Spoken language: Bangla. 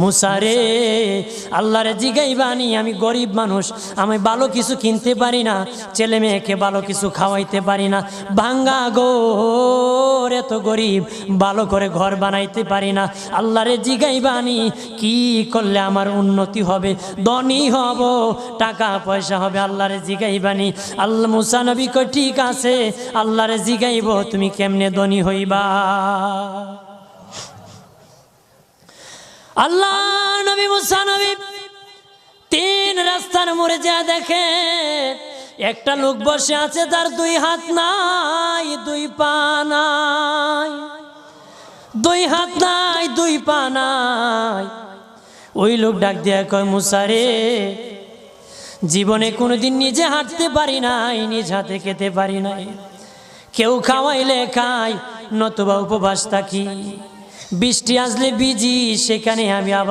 মুসারে আল্লাহরে জিগাইবানি, আমি গরিব মানুষ, আমি ভালো কিছু কিনতে পারি না, ছেলে মেয়েকে ভালো কিছু খাওয়াইতে পারি না, ভাঙ্গা ঘর, এত গরিব, ভালো করে ঘর বানাইতে পারি না। আল্লাহরে জিগাইবানি কি করলে আমার উন্নতি হবে, ধনী হব, টাকা পয়সা হবে। আল্লাহরে জিগাইবানি। আল্লাহ মুসা নবী কই ঠিক আছে, আল্লাহরে জিগাইব তুমি কেমনে ধনী হইবা। আল্লাহ নবী মুসা নবী তিন রাস্তার মোড়ে যা দেখে একটা লোক বসে আছে, তার দুই হাত নাই, দুই পা নাই, দুই হাত নাই, দুই পা নাই। ওই লোক ডাক দিয়া কয়, মুসা রে, জীবনে কোনোদিন নিজে হাঁটতে পারি নাই, নিজ হাতে খেতে পারি নাই, কেউ খাওয়াইলে খাই, নতুবা উপবাস থাকি, বৃষ্টি আসলে ভিজি, সেখানে আমি আবার